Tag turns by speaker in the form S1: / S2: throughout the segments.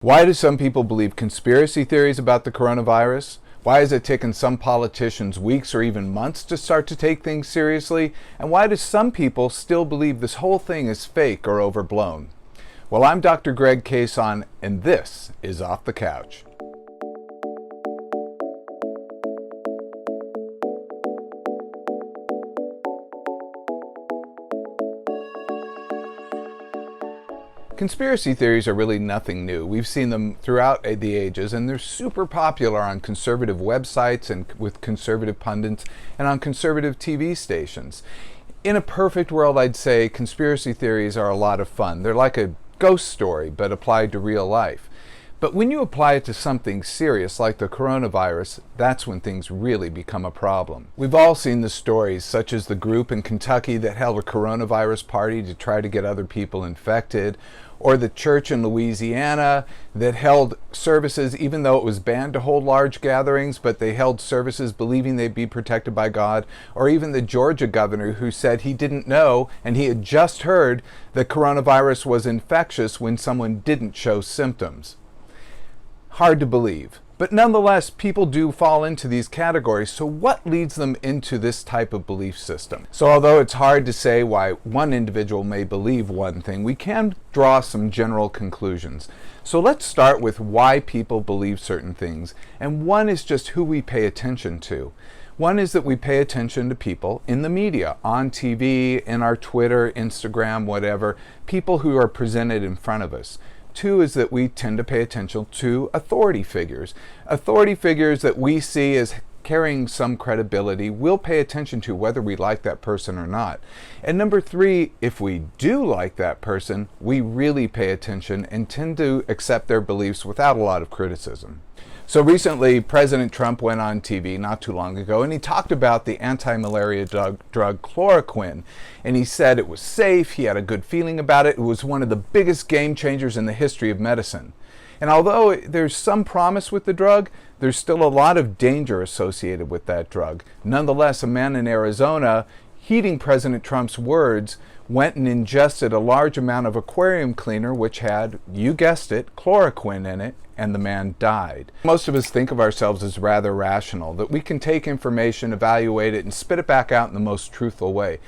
S1: Why do some people believe conspiracy theories about the coronavirus? Why has it taken some politicians weeks or even months to start to take things seriously? And why do some people still believe this whole thing is fake or overblown? Well, I'm Dr. Greg Cason, and this is Off the Couch. Conspiracy theories are really nothing new. We've seen them throughout the ages, and they're super popular on conservative websites and with conservative pundits and on conservative TV stations. In a perfect world, I'd say conspiracy theories are a lot of fun. They're like a ghost story, but applied to real life. But when you apply it to something serious like the coronavirus, that's when things really become a problem. We've all seen the stories, such as the group in Kentucky that held a coronavirus party to try to get other people infected, or the church in Louisiana that held services even though it was banned to hold large gatherings, but they held services believing they'd be protected by God, or even the Georgia governor who said he didn't know and he had just heard that coronavirus was infectious when someone didn't show symptoms. Hard to believe. But nonetheless, people do fall into these categories. So what leads them into this type of belief system? So although it's hard to say why one individual may believe one thing, we can draw some general conclusions. So let's start with why people believe certain things. And one is just who we pay attention to. One is that we pay attention to people in the media, on TV, in our Twitter, Instagram, whatever, people who are presented in front of us. Two is that we tend to pay attention to authority figures. Authority figures that we see as carrying some credibility, we'll pay attention to whether we like that person or not. And number three, if we do like that person, we really pay attention and tend to accept their beliefs without a lot of criticism. So recently, President Trump went on TV not too long ago, and he talked about the anti-malaria drug chloroquine. And he said it was safe, he had a good feeling about it, it was one of the biggest game changers in the history of medicine. And although there's some promise with the drug, there's still a lot of danger associated with that drug. Nonetheless, a man in Arizona, heeding President Trump's words, went and ingested a large amount of aquarium cleaner which had, you guessed it, chloroquine in it, and the man died. Most of us think of ourselves as rather rational, that we can take information, evaluate it, and spit it back out in the most truthful way.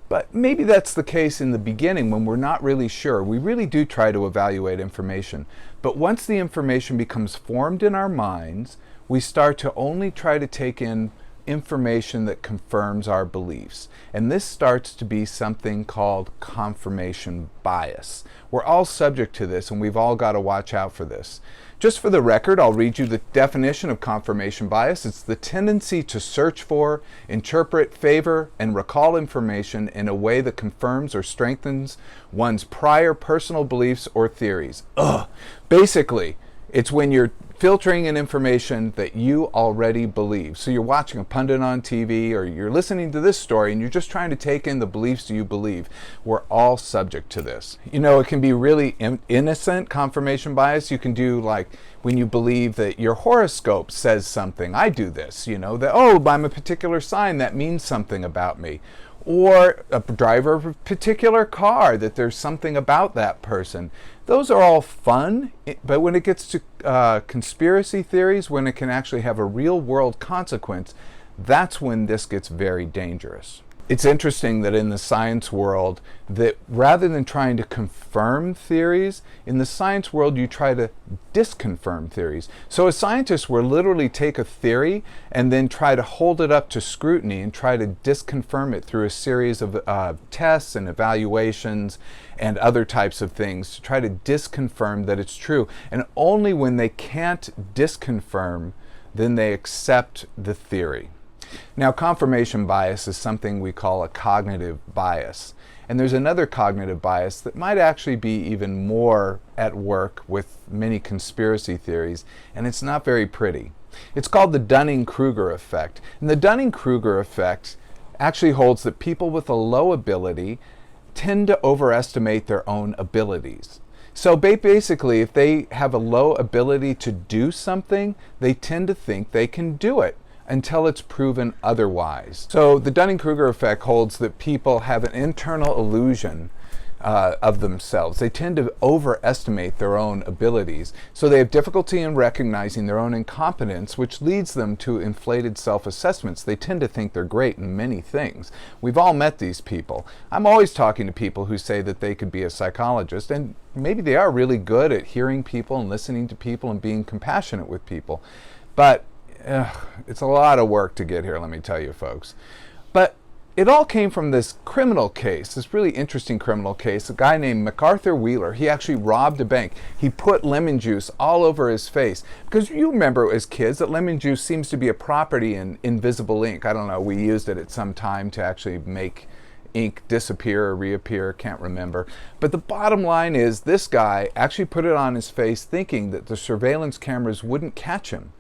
S1: But maybe that's the case in the beginning when we're not really sure. We really do try to evaluate information. But once the information becomes formed in our minds, we start to only try to take in information that confirms our beliefs. And this starts to be something called confirmation bias. We're all subject to this, and we've all got to watch out for this. Just for the record, I'll read you the definition of confirmation bias. It's the tendency to search for, interpret, favor, and recall information in a way that confirms or strengthens one's prior personal beliefs or theories. Basically, it's when you're filtering in information that you already believe. So you're watching a pundit on TV or you're listening to this story and you're just trying to take in the beliefs you believe. We're all subject to this. You know, it can be really innocent confirmation bias. You can do like when you believe that your horoscope says something. I do this, you know, that, oh, I'm a particular sign, that means something about me. Or a driver of a particular car, that there's something about that person. Those are all fun, but when it gets to conspiracy theories, when it can actually have a real world consequence, that's when this gets very dangerous. It's interesting that in the science world, that rather than trying to confirm theories, in the science world you try to disconfirm theories. So as scientists, we'll literally take a theory and then try to hold it up to scrutiny and try to disconfirm it through a series of tests and evaluations and other types of things to try to disconfirm that it's true. And only when they can't disconfirm, then they accept the theory. Now, confirmation bias is something we call a cognitive bias. And there's another cognitive bias that might actually be even more at work with many conspiracy theories, and it's not very pretty. It's called the Dunning-Kruger effect. And the Dunning-Kruger effect actually holds that people with a low ability tend to overestimate their own abilities. So basically, if they have a low ability to do something, they tend to think they can do it until it's proven otherwise. So the Dunning-Kruger effect holds that people have an internal illusion of themselves. They tend to overestimate their own abilities. So they have difficulty in recognizing their own incompetence, which leads them to inflated self-assessments. They tend to think they're great in many things. We've all met these people. I'm always talking to people who say that they could be a psychologist, and maybe they are really good at hearing people and listening to people and being compassionate with people. But it's a lot of work to get here, let me tell you, folks. But it all came from this criminal case, this really interesting criminal case. A guy named MacArthur Wheeler, he actually robbed a bank. He put lemon juice all over his face. Because you remember as kids that lemon juice seems to be a property in invisible ink. I don't know, we used it at some time to actually make ink disappear or reappear, can't remember. But the bottom line is this guy actually put it on his face thinking that the surveillance cameras wouldn't catch him.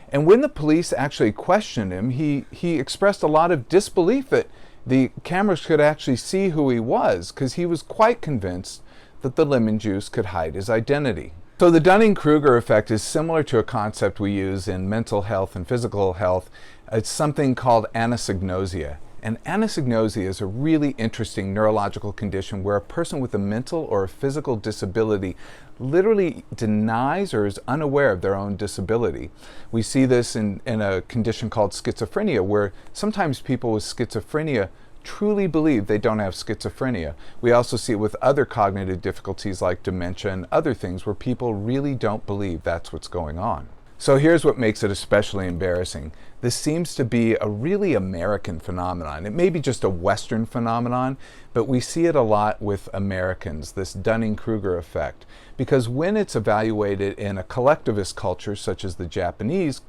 S1: And when the police actually questioned him, he expressed a lot of disbelief that the cameras could actually see who he was, because he was quite convinced that the lemon juice could hide his identity. So the Dunning-Kruger effect is similar to a concept we use in mental health and physical health. It's something called anosognosia. And anosognosia is a really interesting neurological condition where a person with a mental or a physical disability literally denies or is unaware of their own disability. We see this in a condition called schizophrenia, where sometimes people with schizophrenia truly believe they don't have schizophrenia. We also see it with other cognitive difficulties like dementia and other things where people really don't believe that's what's going on. So here's what makes it especially embarrassing. This seems to be a really American phenomenon. It may be just a Western phenomenon, but we see it a lot with Americans, this Dunning-Kruger effect. Because when it's evaluated in a collectivist culture, such as the Japanese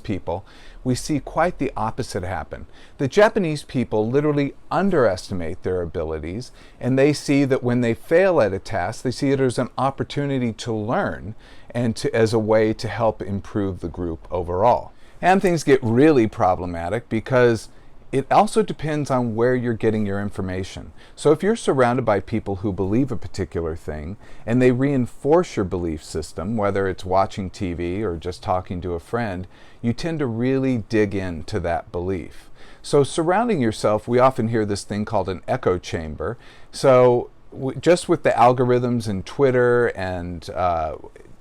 S1: people, we see quite the opposite happen. The Japanese people literally underestimate their abilities, and they see that when they fail at a task, they see it as an opportunity to learn and as a way to help improve the group overall. And things get really problematic because it also depends on where you're getting your information. So if you're surrounded by people who believe a particular thing and they reinforce your belief system, whether it's watching TV or just talking to a friend, you tend to really dig into that belief. So surrounding yourself, we often hear this thing called an echo chamber. So just with the algorithms and Twitter and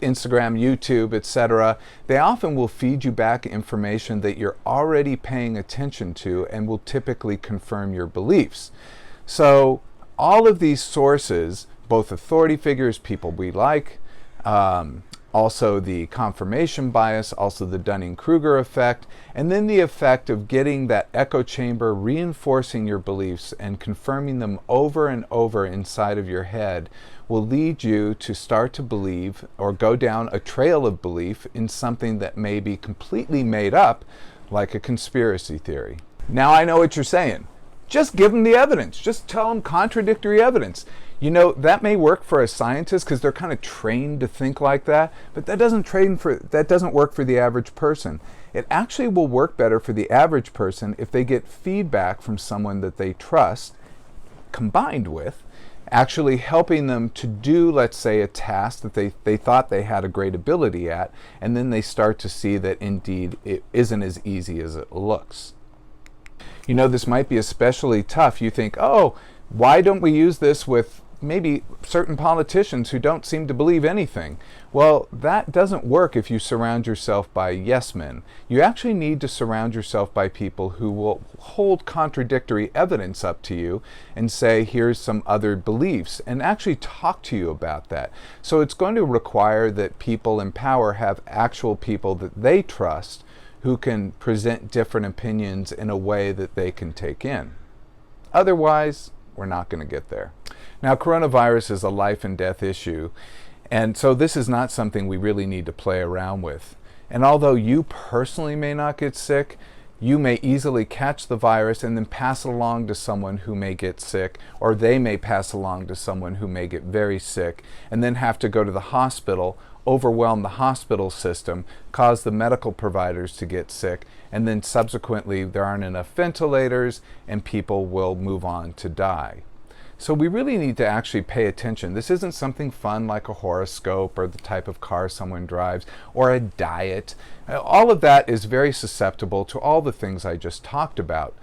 S1: Instagram, YouTube, etc., they often will feed you back information that you're already paying attention to and will typically confirm your beliefs. So all of these sources, both authority figures, people we like, also the confirmation bias, also the Dunning-Kruger effect, and then the effect of getting that echo chamber reinforcing your beliefs and confirming them over and over inside of your head will lead you to start to believe or go down a trail of belief in something that may be completely made up, like a conspiracy theory. Now I know what you're saying. Just give them the evidence. Just tell them contradictory evidence. You know, that may work for a scientist because they're kind of trained to think like that, but that doesn't work for the average person. It actually will work better for the average person if they get feedback from someone that they trust, combined with actually helping them to do, let's say, a task that they thought they had a great ability at, and then they start to see that indeed it isn't as easy as it looks. You know, this might be especially tough. You think, oh, why don't we use this with maybe certain politicians who don't seem to believe anything? Well, that doesn't work if you surround yourself by yes men. You actually need to surround yourself by people who will hold contradictory evidence up to you and say, here's some other beliefs, and actually talk to you about that. So it's going to require that people in power have actual people that they trust who can present different opinions in a way that they can take in. Otherwise, we're not going to get there. Now, coronavirus is a life and death issue, and so this is not something we really need to play around with. And although you personally may not get sick, you may easily catch the virus and then pass it along to someone who may get sick, or they may pass along to someone who may get very sick and then have to go to the hospital, overwhelm the hospital system, cause the medical providers to get sick, and then subsequently there aren't enough ventilators and people will move on to die. So we really need to actually pay attention. This isn't something fun like a horoscope or the type of car someone drives or a diet. All of that is very susceptible to all the things I just talked about.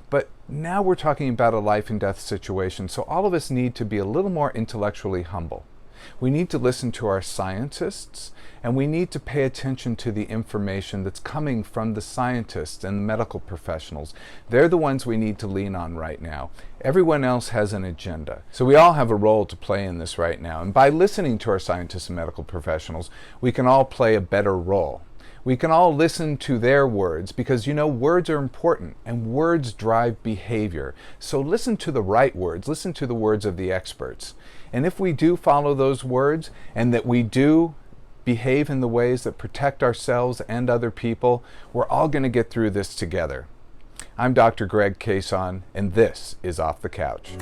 S1: But now we're talking about a life and death situation, so all of us need to be a little more intellectually humble. We need to listen to our scientists, and we need to pay attention to the information that's coming from the scientists and the medical professionals. They're the ones we need to lean on right now. Everyone else has an agenda. So we all have a role to play in this right now. And by listening to our scientists and medical professionals, we can all play a better role. We can all listen to their words because, words are important and words drive behavior. So listen to the right words. Listen to the words of the experts. And if we do follow those words and that we do behave in the ways that protect ourselves and other people, we're all going to get through this together. I'm Dr. Greg Cason, and this is Off the Couch.